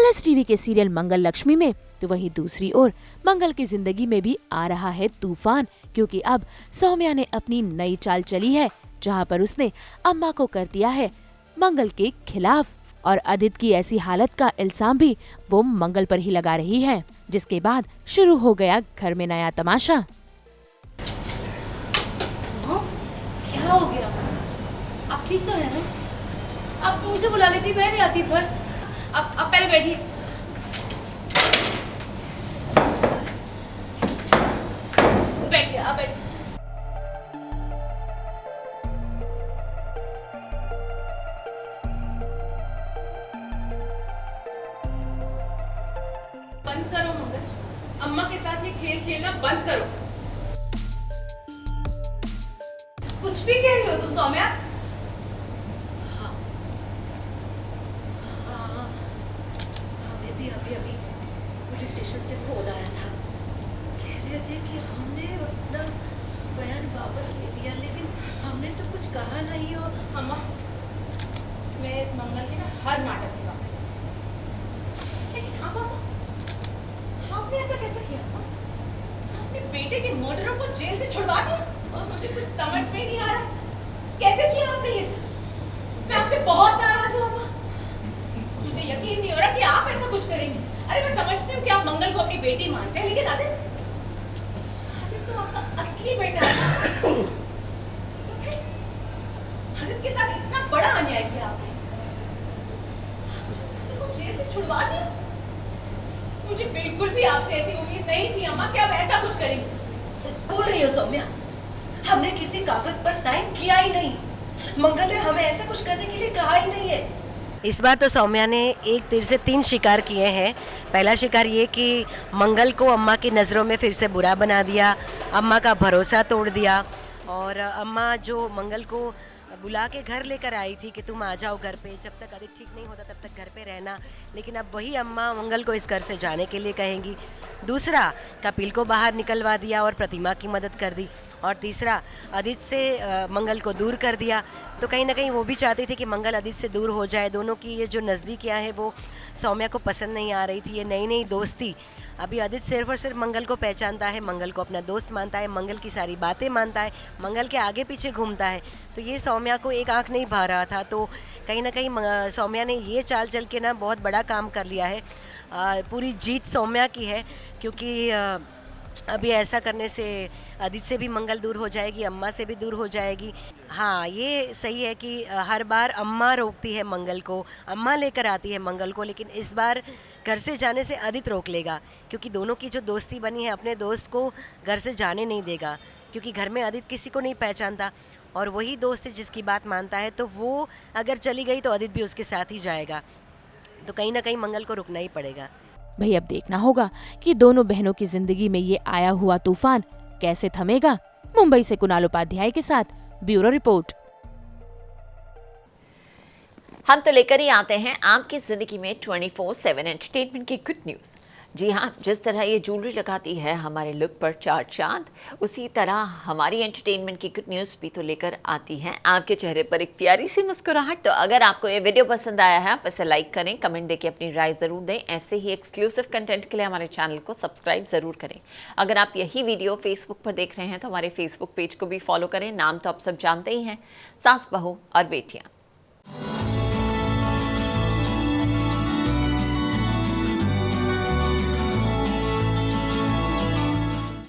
Colors TV के serial मंगल लक्ष्मी में तो वहीं दूसरी ओर मंगल की जिंदगी में भी आ रहा है तूफान, क्योंकि अब सौम्या ने अपनी नई चाल चली है, जहां पर उसने अम्मा को कर दिया है मंगल के खिलाफ। और आदित्य की ऐसी हालत का इल्जाम भी वो मंगल पर ही लगा रही है, जिसके बाद शुरू हो गया घर में नया तमाशा। क्या हो गया? आप ठीक तो है ना? आप मुझे बुला लेती, मैं नहीं आती। पर आप पहले बैठिए। बैठिए, आप बैठिए। बंद करो मंगल, अम्मा के साथ ये खेल खेलना बंद करो। कुछ भी कह रही हो तुम सौम्या? हमें भी अभी पुलिस स्टेशन से फोन आया था। कह रहे थे कि हमने अपना बयान वापस ले लिया, लेकिन हमने तो कुछ कहा नहीं। और अम्मा, मैं इस मंगल के ना हर नाटक से वाकिफ हूं। लेकिन अम्मा, आपने ऐसा कैसे किया? अपने बेटे के मर्डरों को जेल से छुड़वा दिया और मुझे कुछ समझ में नहीं आ रहा कैसे किया आपने ये सब। मैं आपसे बहुत नाराज हूँ अम्मा। मुझे यकीन नहीं हो रहा कि आप ऐसा कुछ करेंगे। अरे मैं समझती हूँ कि आप मंगल को अपनी बेटी मानते हैं, लेकिन आदित्य तो आपका असली बेटा है। तो फिर आदित्य के साथ इतना बड़ा अन्याय किया आपने, उसको जेल से छुड़वा दिया। मुझे बिल्कुल भी आपसे ऐसी उम्मीद नहीं थी अम्मा कि आप ऐसा कुछ करेंगे। बोल रही हो सौम्या? हमने किसी कागज पर साइन किया ही नहीं। मंगल ने हमें ऐसा कुछ करने के लिए कहा ही नहीं है। इस बार तो सौम्या ने एक तीर से 3 शिकार किए हैं। पहला शिकार ये कि मंगल को अम्मा की नज़रों में फिर से बुरा बना दिया, अम्मा का भरोसा तोड़ दिया। और अम्मा जो मंगल को बुला के घर लेकर आई थी कि तुम आ जाओ घर पे, जब तक आदित्य ठीक नहीं होता तब तक घर पे रहना, लेकिन अब वही अम्मा मंगल को इस घर से जाने के लिए कहेंगी। दूसरा, कपिल को बाहर निकलवा दिया और प्रतिमा की मदद कर दी। और तीसरा, आदित्य से मंगल को दूर कर दिया। तो कहीं ना कहीं वो भी चाहती थी कि मंगल आदित्य से दूर हो जाए। दोनों की ये जो नज़दीकियाँ हैं वो सौम्या को पसंद नहीं आ रही थी। ये नई नई दोस्ती, अभी आदित्य सिर्फ और सिर्फ मंगल को पहचानता है, मंगल को अपना दोस्त मानता है, मंगल की सारी बातें मानता है, मंगल के आगे पीछे घूमता है। तो ये सौम्या को एक आंख नहीं भा रहा था। तो कहीं ना कहीं सौम्या ने ये चाल चल के ना बहुत बड़ा काम कर लिया है। पूरी जीत सौम्या की है, क्योंकि अभी ऐसा करने से आदित्य से भी मंगल दूर हो जाएगी, अम्मा से भी दूर हो जाएगी। हाँ, ये सही है कि हर बार अम्मा रोकती है मंगल को, अम्मा लेकर आती है मंगल को, लेकिन इस बार घर से जाने से आदित्य रोक लेगा, क्योंकि दोनों की जो दोस्ती बनी है, अपने दोस्त को घर से जाने नहीं देगा। क्योंकि घर में आदित्य किसी को नहीं पहचानता और वही दोस्त है जिसकी बात मानता है। तो वो अगर चली गई तो आदित्य भी उसके साथ ही जाएगा। तो कहीं ना कहीं मंगल को रुकना ही पड़ेगा। भाई अब देखना होगा कि दोनों बहनों की जिंदगी में ये आया हुआ तूफान कैसे थमेगा। मुंबई से कुणाल उपाध्याय के साथ ब्यूरो रिपोर्ट। हम तो लेकर ही आते हैं आपकी जिंदगी में 24/7 एंटरटेनमेंट की गुड न्यूज़। जी हाँ, जिस तरह ये ज्वेलरी लगाती है हमारे लुक पर 4 चांद, उसी तरह हमारी एंटरटेनमेंट की गुड न्यूज़ भी तो लेकर आती है आपके चेहरे पर एक प्यारी सी मुस्कुराहट। तो अगर आपको ये वीडियो पसंद आया है, आप इसे लाइक करें, कमेंट देके अपनी राय ज़रूर दें। ऐसे ही एक्सक्लूसिव कंटेंट के लिए हमारे चैनल को सब्सक्राइब ज़रूर करें। अगर आप यही वीडियो फेसबुक पर देख रहे हैं तो हमारे फेसबुक पेज को भी फॉलो करें। नाम तो आप सब जानते ही हैं, सास बहू और बेटियाँ।